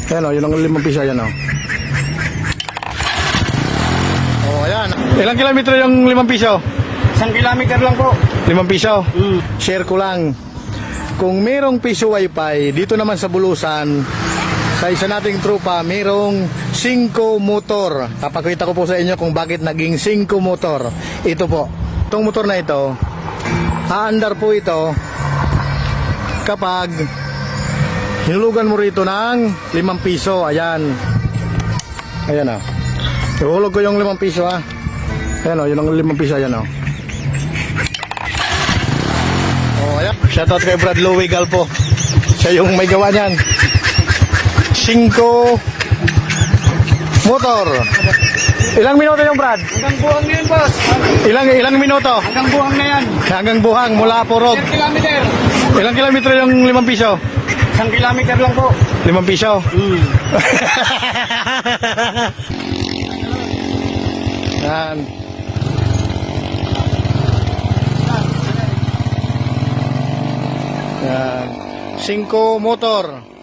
Ayan o, yun ang 5 piso, ayan o. Oh, ayan. Ilang kilometro yung 5 piso? 1 kilometer lang po. 5 piso? Share ko lang. Kung merong piso wifi, dito naman sa Bulusan, sa isa nating trupa, merong 5 motor. Papakita ko po sa inyo kung bakit naging 5 motor. Ito po. Itong motor na ito, aandar po ito kapag hinulugan mo rito ng 5 piso. Ayan. Ayan o. Ihulog ko yung 5 piso ha. Ayan o, yun ang 5 piso. Ayan o. Oh, ayan. Shoutout kay Brad Louie Galpo. Siya yung may gawa niyan. 5 motor. Ilang minuto yung Brad? Hanggang buhang na yan, boss. Ilang minuto? Hanggang buhang na yan. Hanggang buhang mula Porog. 1 kilometer. Ilang kilometro yung 5 piso? 1 kilometer lang po. 5 piso? Yan. Yan. 5 motor.